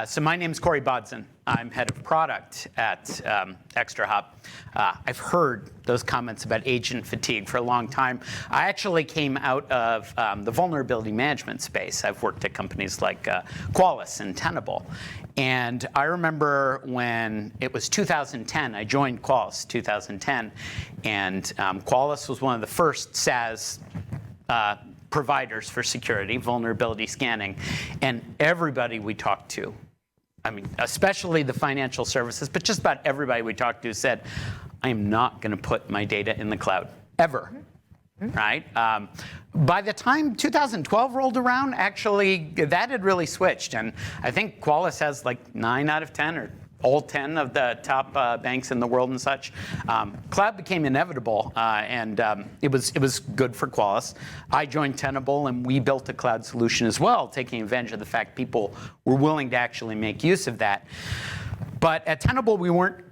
So my name's Corey Bodzin. I'm head of product at ExtraHop. I've heard those comments about agent fatigue for a long time. I actually came out of the vulnerability management space. I've worked at companies like Qualys and Tenable. And I remember when it was 2010, I joined Qualys 2010, and Qualys was one of the first SaaS providers for security, vulnerability scanning, and everybody we talked to, I mean, especially the financial services, but just about everybody we talked to said, I am not going to put my data in the cloud, ever, right? By the time 2012 rolled around, actually, that had really switched, and I think Qualys has like 9 out of 10 or all 10 of the top banks in the world and such. Cloud became inevitable, and it was good for Qualys. I joined Tenable, and we built a cloud solution as well, taking advantage of the fact people were willing to actually make use of that. But at Tenable, we weren't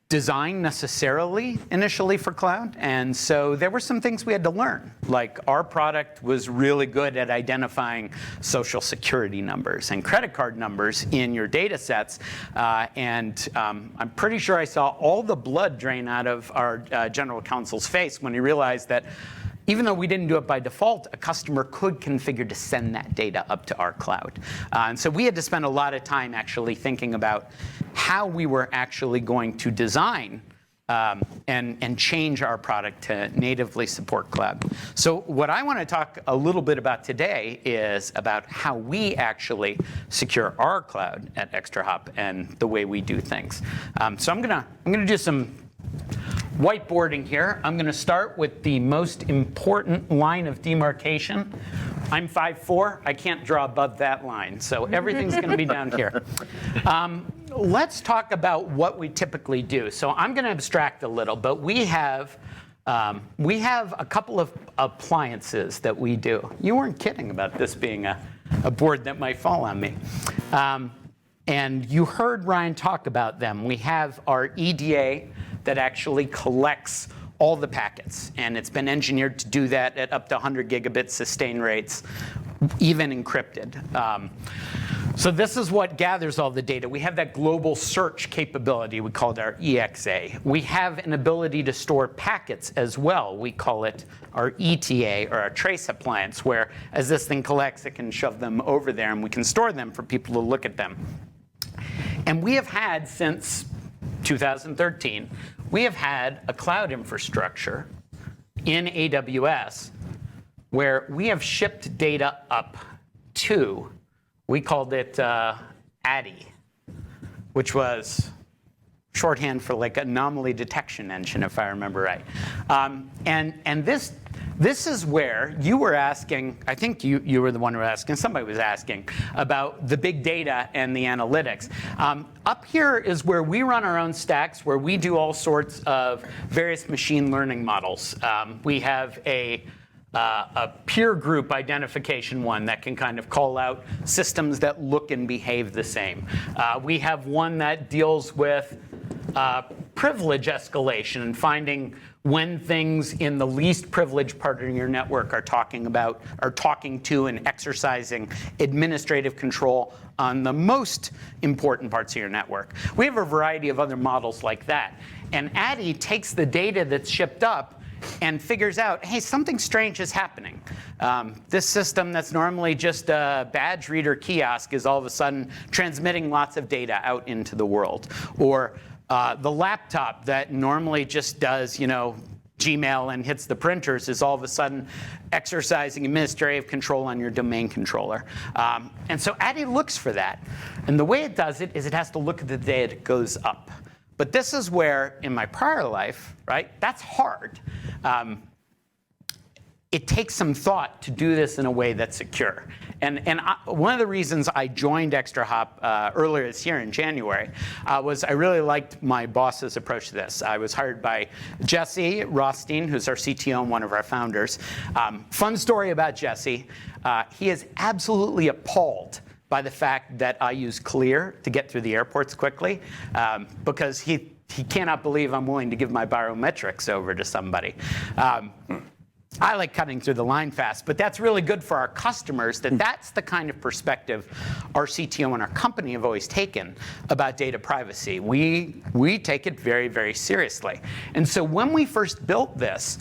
designed necessarily initially for cloud, and so there were some things we had to learn. Like, our product was really good at identifying social security numbers and credit card numbers in your data sets, and I'm pretty sure I saw all the blood drain out of our general counsel's face when he realized that even though we didn't do it by default, a customer could configure to send that data up to our cloud. And so we had to spend a lot of time actually thinking about how we were actually going to design and change our product to natively support cloud. So what I want to talk a little bit about today is about how we actually secure our cloud at ExtraHop and the way we do things. So I'm gonna do some whiteboarding here. I'm going to start with the most important line of demarcation. I'm 5'4". I can't draw above that line, so everything's going to be down here. Let's talk about what we typically do. So I'm going to abstract a little, but we have a couple of appliances that we do. You weren't kidding about this being a board that might fall on me. And you heard Ryan talk about them. We have our EDA that actually collects all the packets, and it's been engineered to do that at up to 100 gigabit sustain rates, even encrypted. So this is what gathers all the data. We have that global search capability. We call it our EXA. We have an ability to store packets as well. We call it our ETA, or our trace appliance, where as this thing collects, it can shove them over there, and we can store them for people to look at them. And we have had, since 2013, we have had a cloud infrastructure in AWS where we have shipped data up to, we called it ADDI, which was shorthand for like anomaly detection engine, if I remember right. And this is where you were asking, I think you were the one who was asking, somebody was asking about the big data and the analytics. Up here is where we run our own stacks, where we do all sorts of various machine learning models. We have a peer group identification one that can kind of call out systems that look and behave the same. We have one that deals with privilege escalation and finding when things in the least privileged part of your network are talking to and exercising administrative control on the most important parts of your network. We have a variety of other models like that. And ADDI takes the data that's shipped up and figures out, hey, something strange is happening. This system that's normally just a badge reader kiosk is all of a sudden transmitting lots of data out into the world. Or the laptop that normally just does, Gmail and hits the printers is all of a sudden exercising administrative control on your domain controller. And so ADDI looks for that. And the way it does it is it has to look at the data that goes up. But this is where, in my prior life, right, that's hard. It takes some thought to do this in a way that's secure. And one of the reasons I joined ExtraHop earlier this year in January was I really liked my boss's approach to this. I was hired by Jesse Rothstein, who's our CTO and one of our founders. Fun story about Jesse. He is absolutely appalled by the fact that I use Clear to get through the airports quickly, because he cannot believe I'm willing to give my biometrics over to somebody. I like cutting through the line fast, but that's really good for our customers, that that's the kind of perspective our CTO and our company have always taken about data privacy. We take it very, very seriously. And so when we first built this,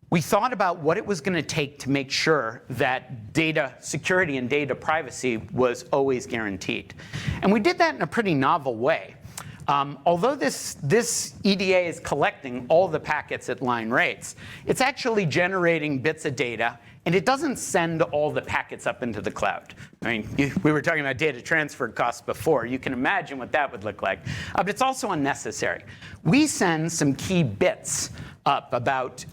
we thought about what it was going to take to make sure that data security and data privacy was always guaranteed. And we did that in a pretty novel way. Although this EDA is collecting all the packets at line rates, it's actually generating bits of data, and it doesn't send all the packets up into the cloud. I mean, we were talking about data transfer costs before. You can imagine what that would look like. But it's also unnecessary. We send some key bits up about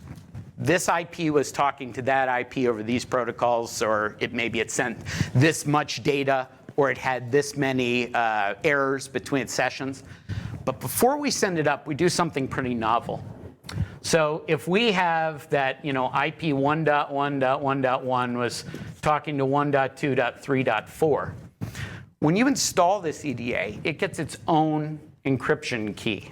this IP was talking to that IP over these protocols, or maybe it sent this much data, or it had this many errors between sessions. But before we send it up, we do something pretty novel. So if we have that, IP 1.1.1.1 was talking to 1.2.3.4, when you install this EDA, it gets its own encryption key.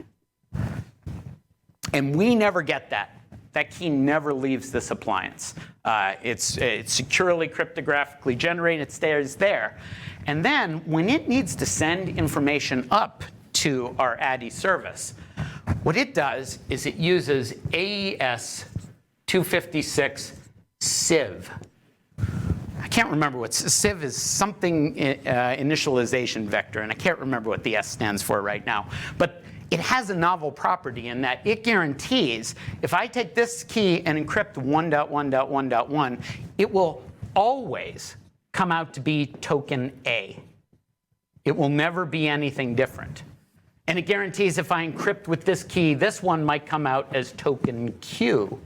And we never get that. That key never leaves this appliance. It's securely cryptographically generated. It stays there. And then when it needs to send information up to our ADI service, what it does is it uses AES 256 SIV. I can't remember what SIV is, something initialization vector, and I can't remember what the S stands for right now. But it has a novel property in that it guarantees if I take this key and encrypt 1.1.1.1, it will always come out to be token A. It will never be anything different. And it guarantees if I encrypt with this key, this one might come out as token Q.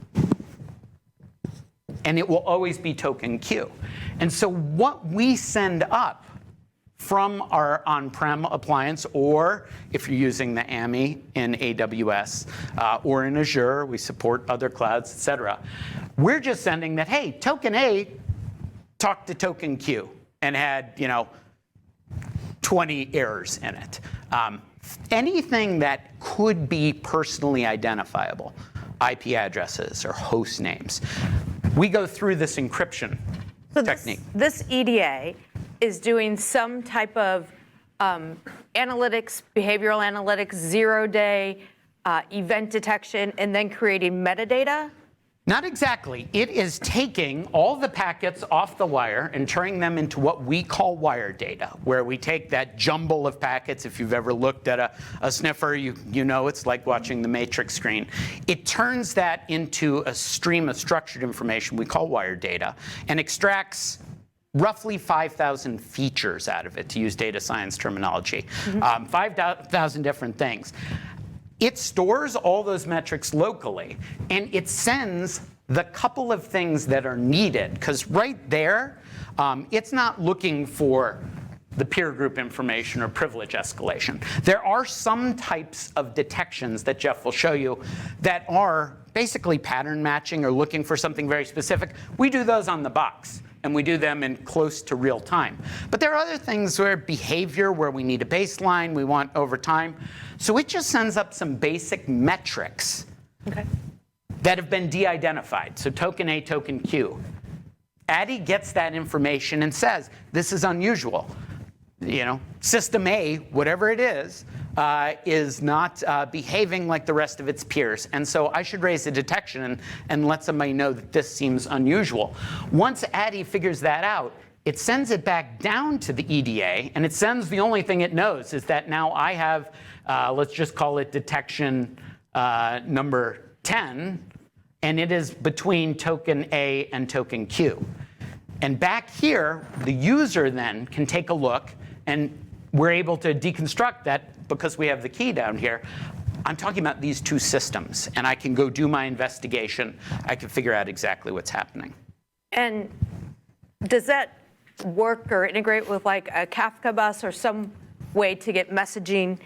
And it will always be token Q. And so what we send up from our on-prem appliance, or if you're using the AMI in AWS or in Azure, we support other clouds, et cetera. We're just sending that, hey, token A talked to token Q and had 20 errors in it. Anything that could be personally identifiable, IP addresses or host names, we go through this encryption technique. This EDA is doing some type of analytics, behavioral analytics, zero-day event detection, and then creating metadata? Not exactly. It is taking all the packets off the wire and turning them into what we call wire data, where we take that jumble of packets. If you've ever looked at a sniffer, you know it's like watching the matrix screen. It turns that into a stream of structured information we call wire data and extracts roughly 5,000 features out of it, to use data science terminology. 5,000 different things. It stores all those metrics locally, and it sends the couple of things that are needed, because right there, it's not looking for the peer group information or privilege escalation. There are some types of detections that Jeff will show you that are basically pattern matching or looking for something very specific. We do those on the box, and we do them in close to real time. But there are other things where behavior, where we need a baseline, we want over time. So it just sends up some basic metrics that have been de-identified. So token A, token Q. ADI gets that information and says, this is unusual. System A, whatever it is not behaving like the rest of its peers. And so I should raise a detection and let somebody know that this seems unusual. Once ADI figures that out, it sends it back down to the EDA, and it sends the only thing it knows is that now I have, let's just call it detection number 10, and it is between token A and token Q. And back here, the user then can take a look, and we're able to deconstruct that because we have the key down here. I'm talking about these two systems, and I can go do my investigation. I can figure out exactly what's happening. And does that work or integrate with like a Kafka bus or some way to get messaging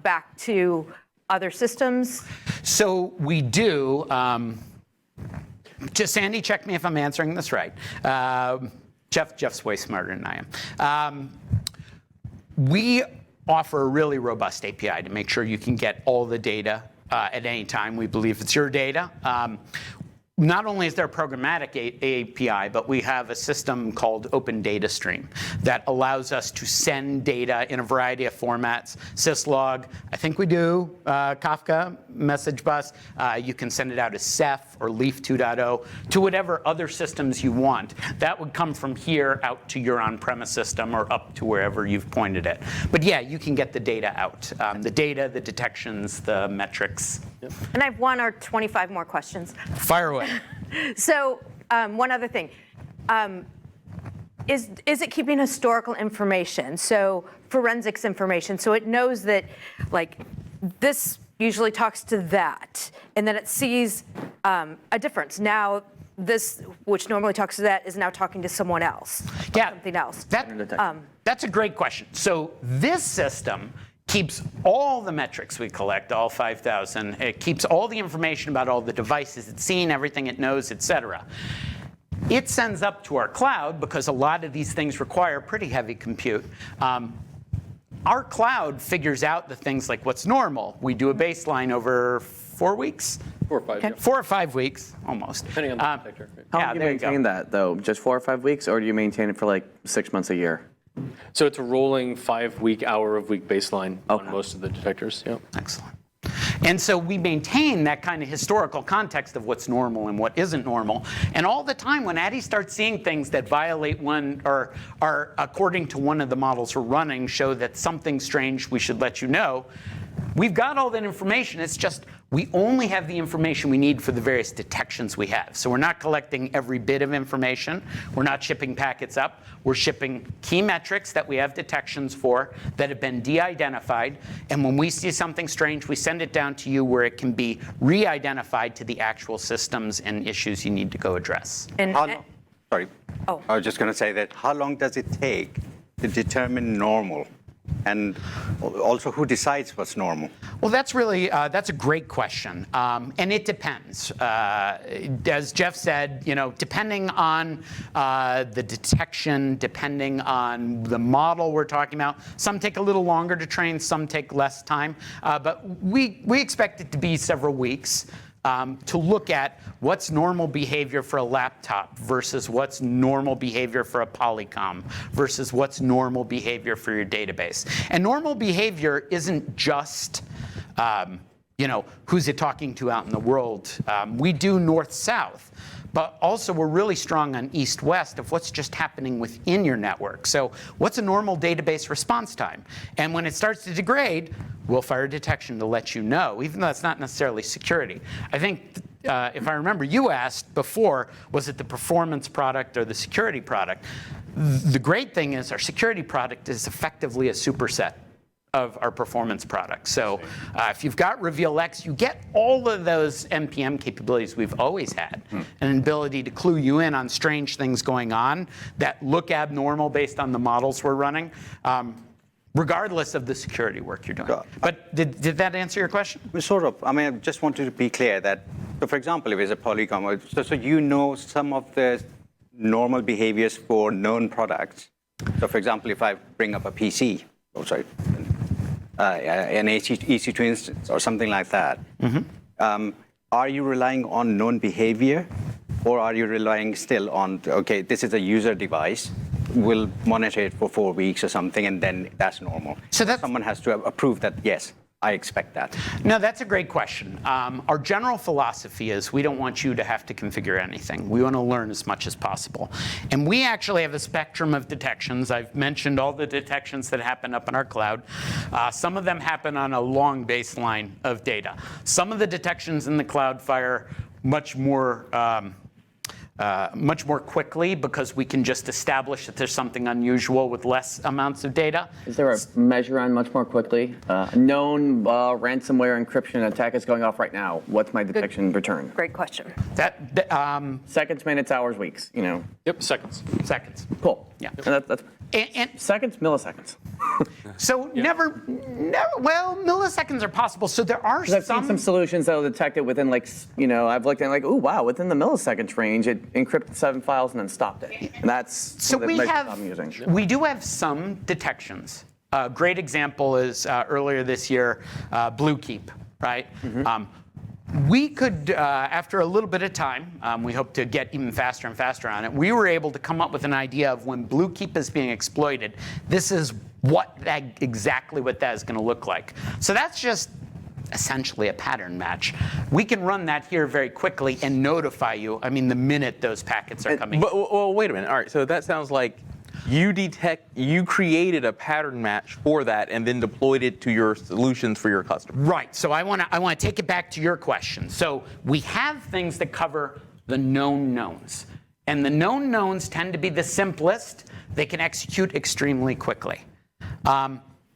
back to other systems? So we do. Just Sandy, check me if I'm answering this right. Jeff's way smarter than I am. We offer a really robust API to make sure you can get all the data at any time. We believe it's your data. not only is there a programmatic API, but we have a system called Open Data Stream that allows us to send data in a variety of formats. Syslog, I think we do, Kafka, message bus. You can send it out as Ceph or Leaf 2.0 to whatever other systems you want. That would come from here out to your on-premise system or up to wherever you've pointed it. But yeah, you can get the data out. The data, the detections, the metrics. Yep. And I have 1 or 25 more questions. Fire away. So one other thing. Is it keeping historical information, so forensics information, so it knows that, like, this usually talks to that, and then it sees a difference. Now, this, which normally talks to that, is now talking to someone else, Yeah, something else. That's a great question. So this system keeps all the metrics we collect, all 5,000. It keeps all the information about all the devices it's seen, everything it knows, et cetera. It sends up to our cloud, because a lot of these things require pretty heavy compute. Our cloud figures out the things like what's normal. We do a baseline over 4 weeks? 4 or 5, Okay. yeah. 4 or 5 weeks, almost. Depending on the detector. Right. How Yeah, do you there you go. maintain that, though? Just 4 or 5 weeks, or do you maintain it for like 6 months a year? So it's a rolling 5-week, hour-of-week baseline Okay. on most of the detectors. Yeah. Excellent. And so we maintain that kind of historical context of what's normal and what isn't normal. And all the time when Addy starts seeing things that violate one or are, according to one of the models we're running, show that something's strange, we should let you know. We've got all that information. It's just we only have the information we need for the various detections we have. So we're not collecting every bit of information. We're not shipping packets up. We're shipping key metrics that we have detections for that have been de-identified. And when we see something strange, we send it down to you where it can be re-identified to the actual systems and issues you need to go address. And, How long, sorry. Oh. I was just going to say that how long does it take to determine normal? And also, who decides what's normal? Well, that's really that's a great question, and it depends. As Jeff said, depending on the detection, depending on the model we're talking about, some take a little longer to train, some take less time, but we expect it to be several weeks. To look at what's normal behavior for a laptop versus what's normal behavior for a Polycom versus what's normal behavior for your database. And normal behavior isn't just who's it talking to out in the world. We do north-south. But also, we're really strong on east-west of what's just happening within your network. So what's a normal database response time? And when it starts to degrade, we'll fire a detection to let you know, even though that's not necessarily security. I think, if I remember, you asked before, was it the performance product or the security product? The great thing is our security product is effectively a superset of our performance product. So if you've got RevealX, you get all of those NPM capabilities we've always had, an ability to clue you in on strange things going on that look abnormal based on the models we're running, regardless of the security work you're doing. But did that answer your question? Sort of. I mean, I just wanted to be clear that, so for example, if it's a Polycom, so you know some of the normal behaviors for known products. So for example, if I bring up a PC, an EC2 instance or something like that, are you relying on known behavior, or are you relying still on, okay, this is a user device, we'll monitor it for 4 weeks or something, and then that's normal? So someone has to approve that, yes, I expect that. No, that's a great question. Our general philosophy is we don't want you to have to configure anything. We want to learn as much as possible. And we actually have a spectrum of detections. I've mentioned all the detections that happen up in our cloud. Some of them happen on a long baseline of data. Some of the detections in the cloud fire much more quickly because we can just establish that there's something unusual with less amounts of data. Is there a measure on much more quickly? Known ransomware encryption attack is going off right now. What's my detection return? great question. Seconds, minutes, hours, weeks. Yep, seconds. Seconds. Cool. Yeah. And that's And seconds, milliseconds. so never, well, milliseconds are possible. So there are I've seen some solutions that'll detect it within I've looked at oh wow, within the milliseconds range, it encrypted 7 files and then stopped it. And that's So one of the we measures I'm using. we do have some detections. A great example is earlier this year, Bluekeep, right? We could, after a little bit of time, we hope to get even faster and faster on it, we were able to come up with an idea of when Bluekeep is being exploited, this is exactly what that is going to look like. So that's just essentially a pattern match. We can run that here very quickly and notify you, I mean, the minute those packets are coming. But well, wait a minute. All right, so that sounds like you created a pattern match for that and then deployed it to your solutions for your customers. Right. So I want to take it back to your question. So we have things that cover the known knowns. And the known knowns tend to be the simplest. They can execute extremely quickly.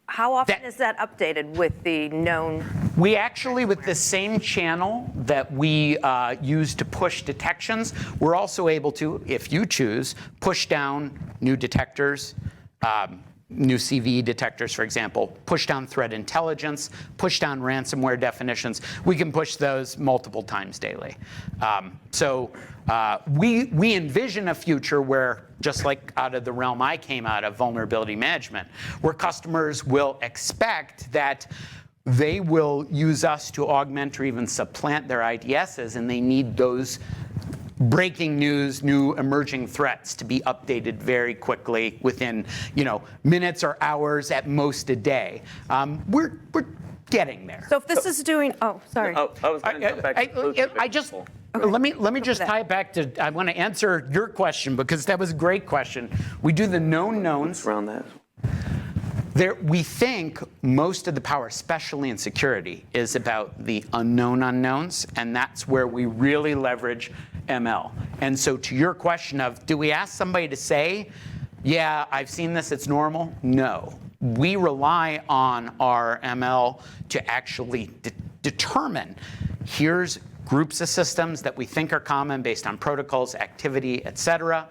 How often is that updated with the known? We actually, with the same channel that we use to push detections, we're also able to, if you choose, push down new detectors, new CVE detectors, for example, push down threat intelligence, push down ransomware definitions. We can push those multiple times daily. We envision a future where, just like out of the realm I came out of, vulnerability management, where customers will expect that they will use us to augment or even supplant their IDSs, and they need those breaking news, new emerging threats to be updated very quickly within, minutes or hours, at most a day. We're getting there. So if this is doing, sorry. I was going to go back to Bluekeep. Let me just tie it back to, I want to answer your question because that was a great question. We do the known knowns. Around that. We think most of the power, especially in security, is about the unknown unknowns, and that's where we really leverage ML. And so to your question of, do we ask somebody to say, yeah, I've seen this, it's normal? No. We rely on our ML to actually determine, here's groups of systems that we think are common based on protocols, activity, et cetera.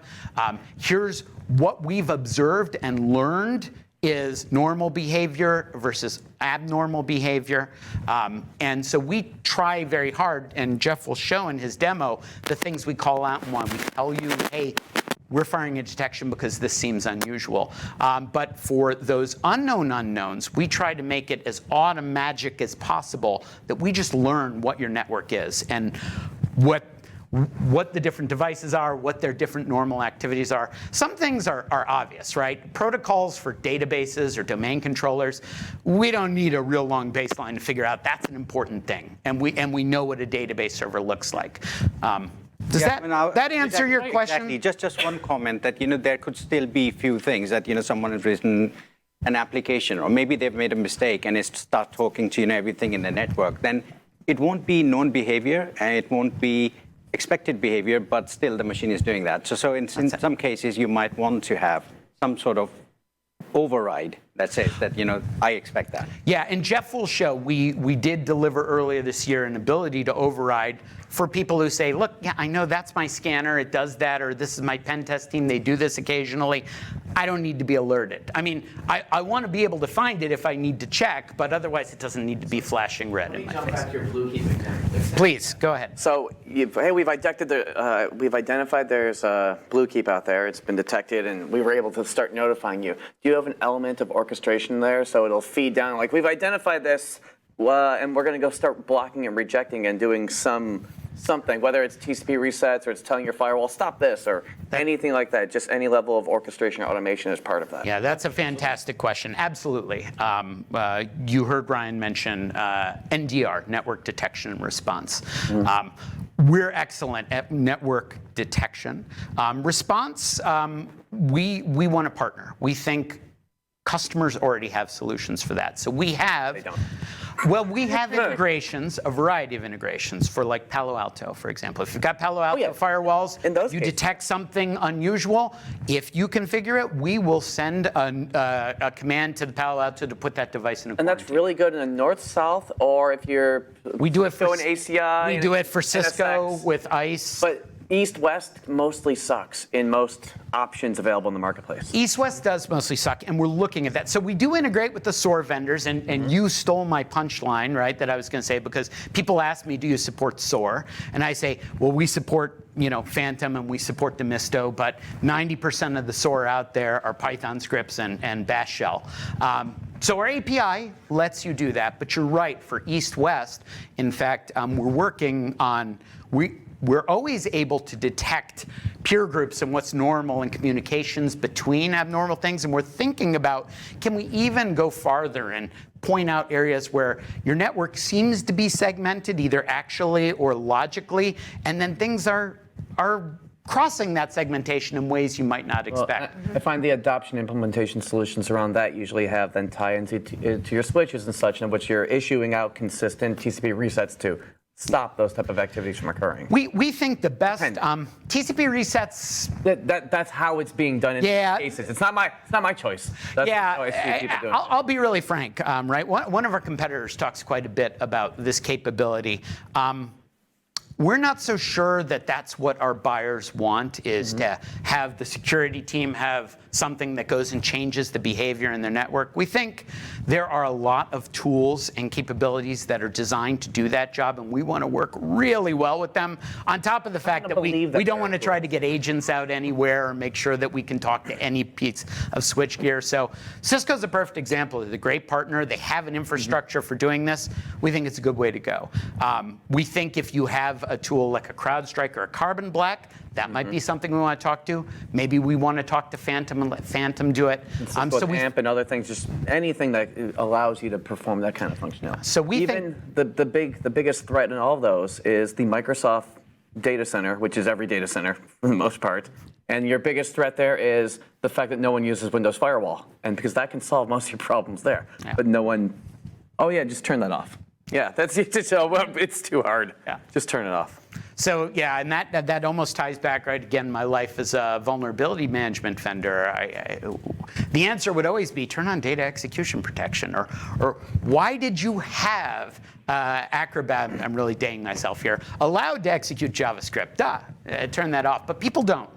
Here's what we've observed and learned is normal behavior versus abnormal behavior. And so we try very hard, and Jeff will show in his demo the things we call out and why we tell you, hey, we're firing a detection because this seems unusual. But for those unknown unknowns, we try to make it as automagic as possible, that we just learn what your network is and what the different devices are, what their different normal activities are. Some things are obvious, right? Protocols for databases or domain controllers, we don't need a real long baseline to figure out that's an important thing. And we know what a database server looks like. Does that answer your question? Exactly. Just one comment that there could still be few things that someone has written an application, or maybe they've made a mistake and it start talking to everything in the network. Then it won't be known behavior and it won't be expected behavior, but still the machine is doing that. So in some cases you might want to have some sort of override that says that I expect that. Yeah, and Jeff will show we did deliver earlier this year an ability to override for people who say, look, yeah, I know that's my scanner, it does that, or this is my pen test team, they do this occasionally. I don't need to be alerted. I mean, I want to be able to find it if I need to check, but otherwise it doesn't need to be flashing red in my face. Let me jump back to your Bluekeep example. Please, go ahead. So, we've identified there's a Bluekeep out there. It's been detected, and we were able to start notifying you. Do you have an element of orchestration there, so it'll feed down? Like, we've identified this, and we're going to go start blocking and rejecting and doing something, whether it's TCP resets or it's telling your firewall, stop this, or anything like that. Just any level of orchestration or automation is part of that. Yeah, that's a fantastic question. Absolutely. You heard Ryan mention NDR, network detection and response. We're excellent at network detection. Response, we want to partner. We think customers already have solutions for that. So we have, They don't. Well, we have integrations, a variety of integrations for like Palo Alto, for example. If you've got Palo Alto firewalls, In those you cases. detect something unusual, if you configure it, we will send a command to the Palo Alto to put that device in a And that's quarantine. really good in the north-south, or if you're We do it for going ACI. We and do it for Cisco NSX. with ICE. But east-west mostly sucks in most options available in the marketplace. East-West does mostly suck, and we're looking at that. So we do integrate with the SOAR vendors, and you stole my punchline, right, that I was going to say, because people ask me, do you support SOAR? And I say, well, we support Phantom and we support Demisto, but 90% of the SOAR out there are Python scripts and Bash shell. So our API lets you do that, but you're right, for east-west, in fact, we're working on, we're always able to detect peer groups and what's normal in communications between abnormal things, and we're thinking about, can we even go farther and point out areas where your network seems to be segmented, either actually or logically, and then things are crossing that segmentation in ways you might not expect. I find the adoption implementation solutions around that usually have then tie into your switches and such, in which you're issuing out consistent TCP resets to stop those type of activities from occurring. We think the best TCP resets. That's how it's being done in Yeah. cases. It's not my choice. That's the choice you keep it doing. I'll be really frank, right? One of our competitors talks quite a bit about this capability. We're not so sure that that's what our buyers want, is to have the security team have something that goes and changes the behavior in their network. We think there are a lot of tools and capabilities that are designed to do that job, and we want to work really well with them, on top of the fact that we don't want to try to get agents out anywhere or make sure that we can talk to any piece of switchgear. So Cisco's a perfect example. They're a great partner. They have an infrastructure for doing this. We think it's a good way to go. We think if you have a tool like a CrowdStrike or a Carbon Black, that might be something we want to talk to. Maybe we want to talk to Phantom and let Phantom do it. So AMP and other things, just anything that allows you to perform that kind of functionality. So we even the biggest threat in all of those is the Microsoft data center, which is every data center for the most part. And your biggest threat there is the fact that no one uses Windows Firewall, and because that can solve most of your problems there. Yeah. But no one. Oh yeah, just turn that off. Yeah, it's too hard. Yeah. Just turn it off. So yeah, and that almost ties back, right, again, my life as a vulnerability management vendor. The answer would always be turn on data execution protection, or why did you have Acrobat, I'm really dating myself here, allowed to execute JavaScript? Turn that off, but people don't.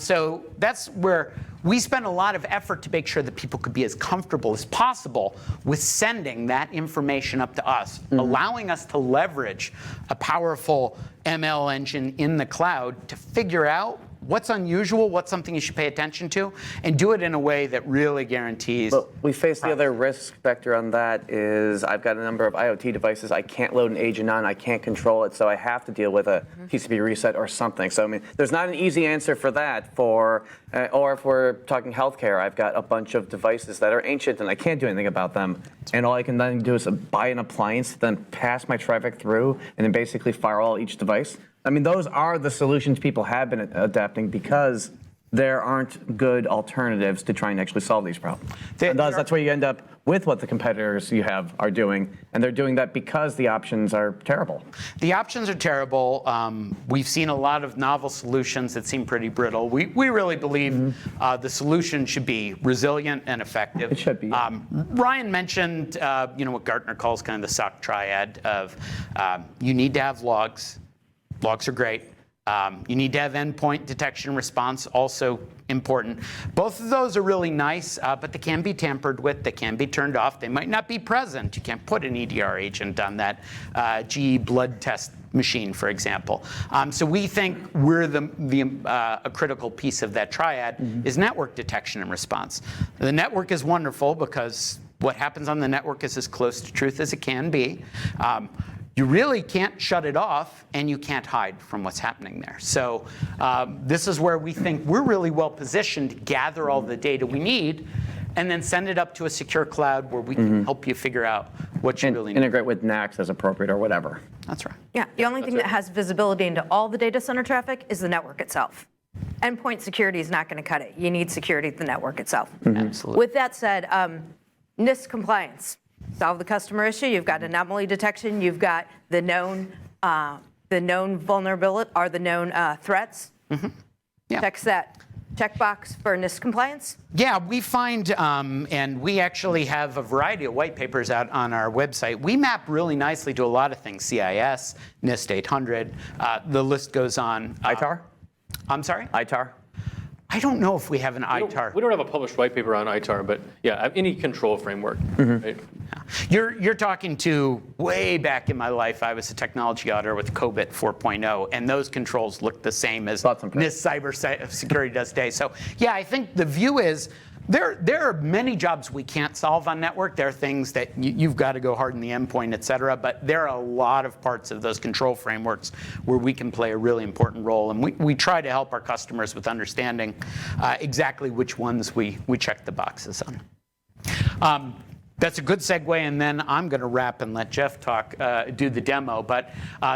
So that's where we spend a lot of effort to make sure that people could be as comfortable as possible with sending that information up to us, allowing us to leverage a powerful ML engine in the cloud to figure out what's unusual, what's something you should pay attention to, and do it in a way that really guarantees. But we face the other risk vector on that is I've got a number of IoT devices I can't load an agent on, I can't control it, so I have to deal with a TCP reset or something. So I mean, there's not an easy answer for that. Or if we're talking healthcare, I've got a bunch of devices that are ancient and I can't do anything about them. And all I can then do is buy an appliance, then pass my traffic through, and then basically firewall each device. I mean, those are the solutions people have been adapting because there aren't good alternatives to try and actually solve these problems. And that's where you end up with what the competitors you have are doing, and they're doing that because the options are terrible. The options are terrible. We've seen a lot of novel solutions that seem pretty brittle. We really believe the solution should be resilient and effective. It should be. Ryan mentioned what Gartner calls kind of the SOC triad of you need to have logs. Logs are great. You need to have endpoint detection and response, also important. Both of those are really nice, but they can be tampered with. They can be turned off. They might not be present. You can't put an EDR agent on that GE blood test machine, for example. So we think we're a critical piece of that triad is network detection and response. The network is wonderful because what happens on the network is as close to truth as it can be. You really can't shut it off, and you can't hide from what's happening there. So this is where we think we're really well positioned to gather all the data we need and then send it up to a secure cloud where we can help you figure out what you really need. Integrate with NACS as appropriate or whatever. That's right. Yeah, the only thing that has visibility into all the data center traffic is the network itself. Endpoint security is not going to cut it. You need security at the network itself. Absolutely. With that said, NIST compliance. Solve the customer issue. You've got anomaly detection. You've got the known vulnerability or the known threats. Yeah. Checks that checkbox for NIST compliance. Yeah, we find, and we actually have a variety of white papers out on our website. We map really nicely to a lot of things: CIS, NIST 800. The list goes on. ITAR? I'm sorry? ITAR? I don't know if we have an ITAR. We don't have a published white paper on ITAR, but yeah, any control framework. Right? You're talking to way back in my life. I was a technology auditor with COBIT 4.0, and those controls look the same as NIST cyber security does today. So yeah, I think the view is There are many jobs we can't solve on network. There are things that you've got to go hard in the endpoint, et cetera. But there are a lot of parts of those control frameworks where we can play a really important role. And we try to help our customers with understanding exactly which ones we check the boxes on. That's a good segue, and then I'm going to wrap and let Jeff do the demo. But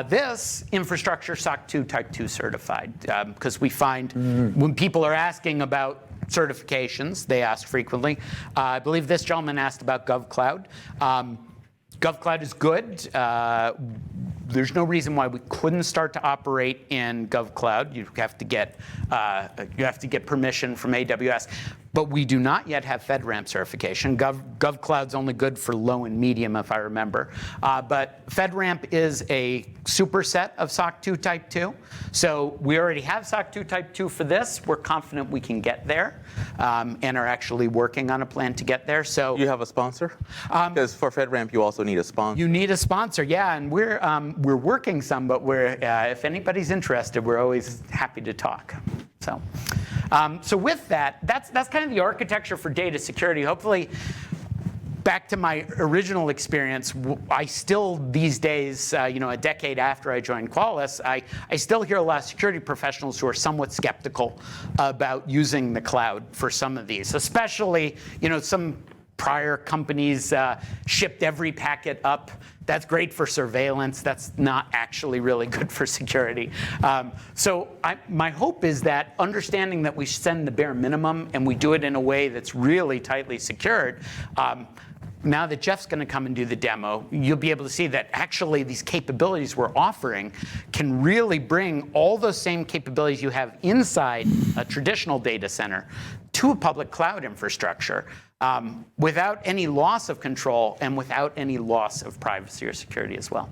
this infrastructure SOC 2 Type 2 certified, because we find when people are asking about certifications, they ask frequently. I believe this gentleman asked about GovCloud. GovCloud is good. There's no reason why we couldn't start to operate in GovCloud. You have to get permission from AWS. But we do not yet have FedRAMP certification. GovCloud's only good for low and medium, if I remember. But FedRAMP is a superset of SOC 2 Type 2. So we already have SOC 2 Type 2 for this. We're confident we can get there, and are actually working on a plan to get there. So You have a sponsor? Because for FedRAMP, you also need a sponsor. you need a sponsor, yeah, and we're working some, but if anybody's interested, we're always happy to talk. So with that, that's kind of the architecture for data security. Hopefully, back to my original experience, I still these days, a decade after I joined Qualys, I still hear a lot of security professionals who are somewhat skeptical about using the cloud for some of these, especially some prior companies shipped every packet up. That's great for surveillance. That's not actually really good for security. So my hope is that understanding that we send the bare minimum and we do it in a way that's really tightly secured, now that Jeff's going to come and do the demo, you'll be able to see that actually these capabilities we're offering can really bring all those same capabilities you have inside a traditional data center to a public cloud infrastructure without any loss of control and without any loss of privacy or security as well.